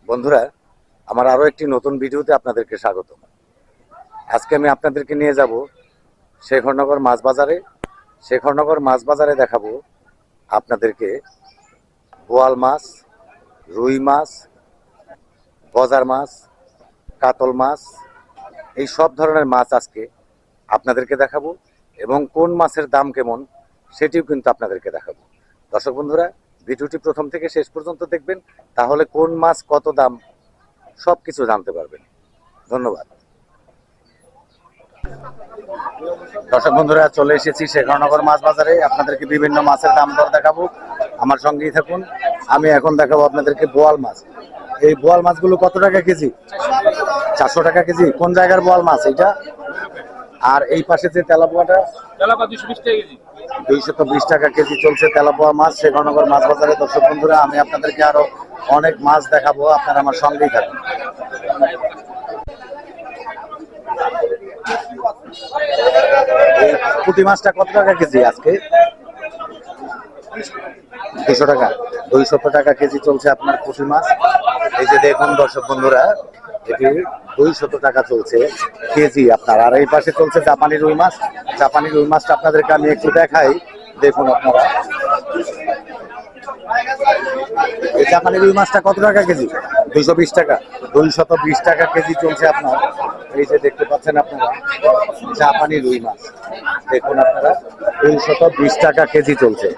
বন্ধুরা, আমার আরো একটি নতুন ভিডিওতে আপনাদেরকে স্বাগত। আজকে আমি আপনাদেরকে নিয়ে যাব শেখরনগর মাছ বাজারে। শেখরনগর মাছ বাজারে দেখাবো আপনাদেরকে বোয়াল মাছ, রুই মাছ, গজার মাছ, কাতল মাছ, এই সব ধরনের মাছ আজকে আপনাদেরকে দেখাবো এবং কোন মাছের দাম কেমন সেটিও কিন্তু আপনাদেরকে দেখাবো। দর্শক বন্ধুরা, ভিডিওটি প্রথম থেকে শেষ পর্যন্ত দেখবেন, তাহলে কোন মাছ কত দাম সবকিছু জানতে পারবেন। ধন্যবাদ। দর্শক বন্ধুরা, চলে এসেছি শেখরনগর মাছ বাজারে। আপনাদেরকে বিভিন্ন মাছের দাম দর দেখাবো, আমার সঙ্গেই থাকুন। আমি এখন দেখাবো আপনাদেরকে বোয়াল মাছ। এই বোয়াল মাছগুলো কত টাকা কেজি? 400 টাকা কেজি। কোন জায়গার বোয়াল মাছ এটা? আর এই পাশে যে তেলাপোয়াটা? 220 টাকা কেজি চলছে তেলাপোয়া মাছ শেখরনগর মাছ বাজারে। দর্শক বন্ধুরা, আমি আপনাদেরকে আরো অনেক মাছ দেখাবো, আপনারা আমার সঙ্গেই থাকুন। এই পুঁটি মাছটা কত টাকা কেজি আজকে? 200 টাকা। 200 টাকা কেজি চলছে আপনার পুঁটি মাছ। এই যে দেখুন দর্শক বন্ধুরা, এটি 200 টাকা চলছে কেজি আপনার। আর এই পাশে চলছে জাপানি রুই মাছ। জাপানি রুই মাছটা আপনাদেরকে আমি একটু দেখাই, দেখুন আপনারা। এই জাপানি রুই মাছটা কত টাকা কেজি? 220 টাকা। 220 টাকা কেজি চলছে আপনার। এই যে দেখতে পাচ্ছেন আপনারা জাপানি রুই মাছ, দেখুন আপনারা 220 টাকা কেজি চলছে।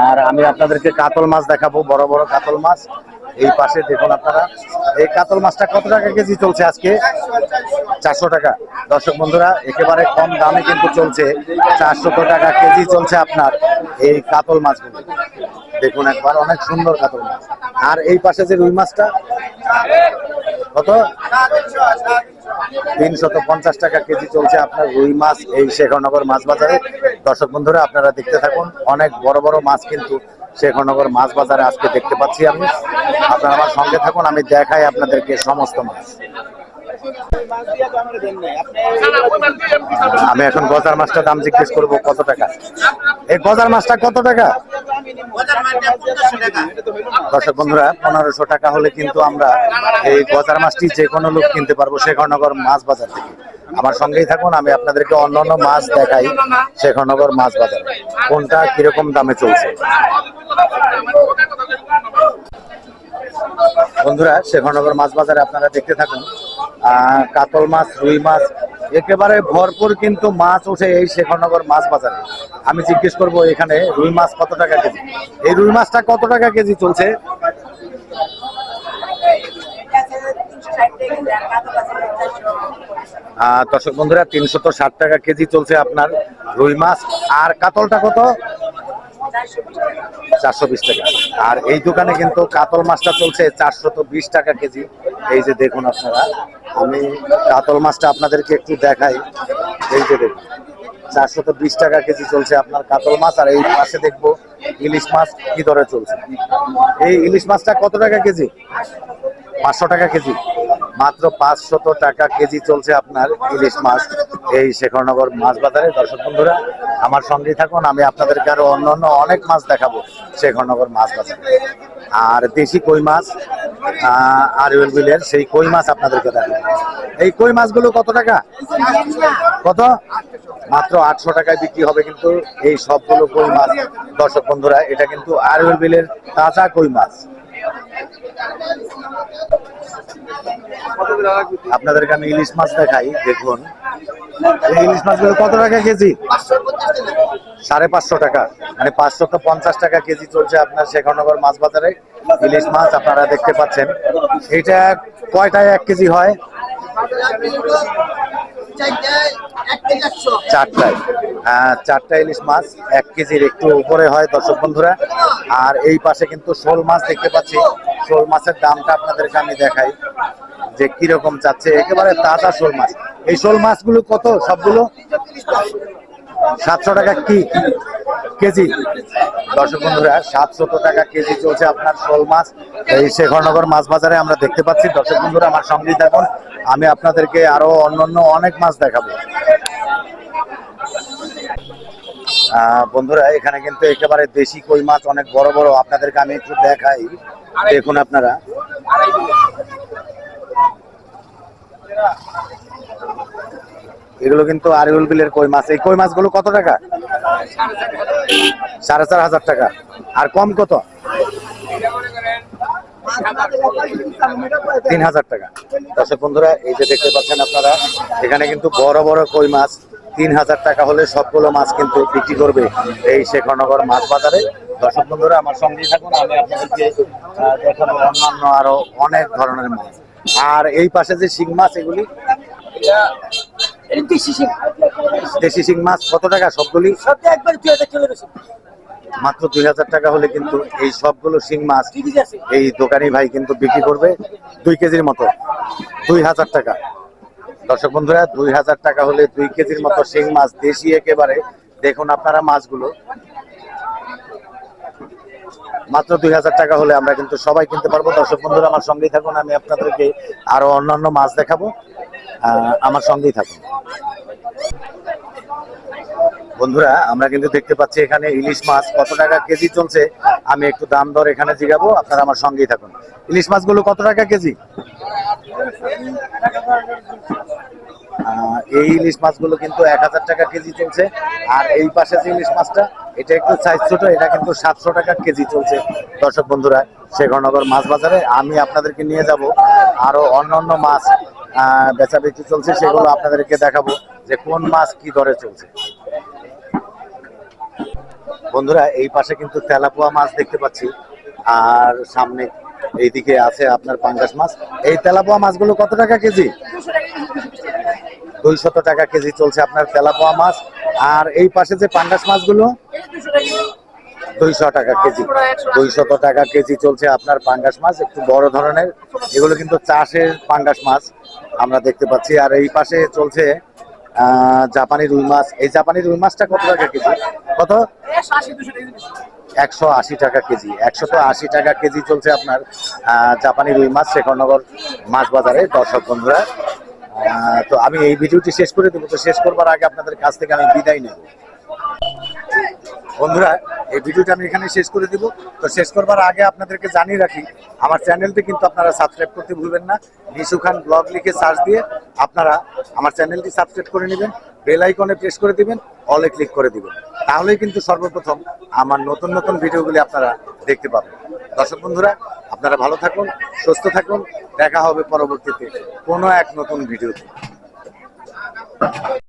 আর আমি আপনাদেরকে কাতল মাছ দেখাবো, বড় বড় কাতল মাছ। এই পাশে দেখুন আপনারা, এই কাতল মাছটা কত টাকা কেজি চলছে আজকে? 400 টাকা। দর্শক বন্ধুরা, একেবারে কম দামে কিন্তু চলছে, 400 টাকা কেজি চলছে আপনার এই কাতল মাছগুলো। দেখুন একবার, অনেক সুন্দর কাতল মাছ। আর এই পাশে যে রুই মাছটা কত? 350 টাকা কেজি চলছে আপনার রুই মাছ এই শেখরনগর মাছ বাজারে। দর্শক বন্ধুরা, আপনারা দেখতে থাকুন, অনেক বড় বড় মাছ কিন্তু শেখরনগর মাছ বাজারে আজকে দেখতে পাচ্ছি আমি। আপনারা আমার সঙ্গে থাকুন, আমি দেখাই আপনাদেরকে সমস্ত মাছ। আমি এখন গজার মাছটার দাম জিজ্ঞেস করবো কত টাকা। এই গজার মাছটা কত টাকা? দর্শক বন্ধুরা, 1500 টাকা হলে কিন্তু আমরা এই গজার মাছটি যে কোনো লোক কিনতে পারবো শেখরনগর মাছ বাজার থেকে। আমার সঙ্গেই থাকুন, আমি আপনাদেরকে অন্যান্য মাছ দেখাই শেখরনগর মাছ বাজার, কোনটা কিরকম দামে চলছে। বন্ধুরা, শেখরনগর মাছ বাজারে আপনারা দেখতে থাকুন, কাতল মাছ, রুই মাছ, একেবারে ভরপুর কিন্তু মাছ ওঠে এই শেখরনগর মাছ বাজারে। আমি জিজ্ঞেস করব এখানে রুই মাছ কত টাকা কেজি। এই রুই মাছটা কত টাকা কেজি চলছে? দর্শক বন্ধুরা, 360 টাকা কেজি চলছে আপনার রুই মাছ। আর কাতলটা কত? 420 টাকা। আর এই দোকানে কিন্তু কাতল মাছটা চলছে 420 টাকা কেজি। এই যে দেখুন আপনারা, আমি কাতল মাছটা আপনাদেরকে একটু দেখাই। এই যে দেখুন, 420 টাকা কেজি চলছে আপনার কাতল মাছ। আর এই পাশে দেখবো ইলিশ মাছ কি দরে চলছে। এই ইলিশ মাছটা কত টাকা কেজি? 500 টাকা কেজি। মাত্র 500 টাকা কেজি চলছে আপনার ইলিশ মাছ এই শেখরনগর মাছ বাজারে। দর্শক বন্ধুরা, আমার সঙ্গেই থাকুন, আমি আপনাদেরকে আরো অন্যান্য অনেক মাছ দেখাবো শেখরনগর মাছ বাজারে। আর দেশি কই মাছ, আরইউএল বিলের সেই কই মাছ আপনাদেরকে দেখাবো। এই কই মাছগুলো কত টাকা? কত? মাত্র 800 টাকায় বিক্রি হবে কিন্তু এই সবগুলো কই মাছ। দর্শক বন্ধুরা, এটা কিন্তু আরইউএল বিলের তাজা কই মাছ। আপনাদেরকে আমি ইলিশ মাছ দেখাই, দেখুন এই ইলিশ মাছগুলো কত টাকা কেজি? 550 টাকা, মানে 550 টাকা কেজি চলছে আপনার শেখরনগর মাছ বাজারে ইলিশ মাছ। আপনারা দেখতে পাচ্ছেন, এটা কয়টায় 1 কেজি হয়? 4টায়। 4টা ইলিশ মাছ 1 কেজির একটু উপরে হয় দর্শক বন্ধুরা। আর এই পাশে কিন্তু শোল মাছ দেখতে পাচ্ছি। শোল মাছের দামটা আপনাদেরকে আমি দেখাই যে কিরকম চাচ্ছে, একেবারে তাজা শোল মাছ। এই শোল মাছগুলো কত সবগুলো? 700 টাকা কি কেজি? দর্শক বন্ধুরা, 700 টাকা কেজি চলছে আপনার শোল মাছ এই শেখরনগর মাছ বাজারে আমরা দেখতে পাচ্ছি। দর্শক বন্ধুরা, আমার সঙ্গেই থাকুন, আমি আপনাদেরকে আরো অন্যান্য অনেক মাছ দেখাবো। বন্ধুরা, এখানে কিন্তু একেবারে দেশি কই মাছ অনেক বড় বড়, আপনাদেরকে আমি একটু দেখাই, দেখুন আপনারা এগুলো কিন্তু আরিউল বিলের কই মাছ। এই কই মাছগুলো কত টাকা? 4,500 টাকা। আর কম কত? 3,000 টাকা। দর্শক বন্ধুরা, এই যে দেখতে পাচ্ছেন আপনারা, এখানে কিন্তু বড় বড় কই মাছ 3,000 টাকা হলে সবগুলো মাছ কিন্তু বিক্রি করবে এই শেখরনগর মাছ বাজারে। দর্শক বন্ধুরা, আমার সঙ্গেই থাকুন, আমি আপনাদেরকে দেখাবো অন্যান্য আরো অনেক ধরনের মাছ। আর এই পাশে যে শিং মাছ, এগুলি দেশি শিং মাছ কত টাকা সবগুলি? মাত্র 2,000 টাকা হলে কিন্তু এই সবগুলো শিং মাছ এই দোকানি ভাই কিন্তু বিক্রি করবে 2 কেজির মতো, 2,000 টাকা। দর্শক বন্ধুরা, 2,000 টাকা হলে 2 কেজির মতো শিং মাছ, দেশি একেবারে। দেখুন আপনারা মাছগুলো, মাত্র 2,000 টাকা হলে আমরা কিন্তু সবাই কিনতে পারবো। দর্শক বন্ধুরা, আমার সঙ্গেই থাকুন, আমি আপনাদেরকে আরো অন্যান্য মাছ দেখাবো, আমার সঙ্গেই থাকুন। বন্ধুরা, আমরা কিন্তু দেখতে পাচ্ছি এখানে ইলিশ মাছ কত টাকা কেজি চলছে। আমি একটু দাম দর এখানে জিগাবো, আপনারা আমার সঙ্গেই থাকুন। ইলিশ মাছগুলো কত টাকা কেজি? এই ইলিশ মাছগুলো কিন্তু 1,000 টাকা কেজি চলছে। আর এই পাশে যে ইলিশ মাছটা, এটা একটু সাইজ ছোট, এটা কিন্তু 700 টাকা কেজি চলছে। দর্শক বন্ধুরা, শেখরনগর মাছ বাজারে আমি আপনাদেরকে নিয়ে যাব, আরো অন্যান্য মাছ বেচা বিক্রি চলছে, সেগুলো আপনাদেরকে দেখাবো যে কোন মাছ কি দরে চলছে। বন্ধুরা, এই পাশে কিন্তু তেলাপোয়া মাছ দেখতে পাচ্ছি, আর সামনে এইদিকে আছে আপনার পাঙ্গাস মাছ। এই তেলাপোয়া মাছগুলো কত টাকা কেজি? 200 টাকা কেজি চলছে আপনার তেলাপোয়া মাছ। আর এই পাশে যে পাঙ্গাস মাছগুলো 200 টাকা কেজি, 200 টাকা কেজি চলছে আপনার পাঙ্গাস মাছ, একটু বড় ধরনের। এগুলো কিন্তু চাষের পাঙ্গাস মাছ আমরা দেখতে পাচ্ছি। আর এই পাশে চলছে জাপানি রুই মাছ। এই জাপানি রুই মাছটা কত টাকা কেজি? কত? 180 টাকা কেজি। 180 টাকা কেজি চলছে আপনার জাপানি রুই মাছ শেখরনগর মাছ বাজারে। দর্শক বন্ধুরা, তো আমি এই ভিডিওটি শেষ করে দেবো। তো শেষ করবার আগে আপনাদের কাছ থেকে আমি বিদায় নেব। বন্ধুরা, এই ভিডিওটা আমি এখানে শেষ করে দিব। তো শেষ করবার আগে আপনাদেরকে জানিয়ে রাখি, আমার চ্যানেলটি কিন্তু আপনারা সাবস্ক্রাইব করতে ভুলবেন না। নিশু খান ব্লগ লিখে সার্চ দিয়ে আপনারা আমার চ্যানেলটি সাবস্ক্রাইব করে নেবেন, বেল আইকনে প্রেস করে দিবেন, অলে ক্লিক করে দিবেন। তাহলেই কিন্তু সর্বপ্রথম আমার নতুন নতুন ভিডিওগুলি আপনারা দেখতে পাবেন। দর্শক বন্ধুরা, আপনারা ভালো থাকুন, সুস্থ থাকুন। দেখা হবে পরবর্তীতে কোনো এক নতুন ভিডিওতে।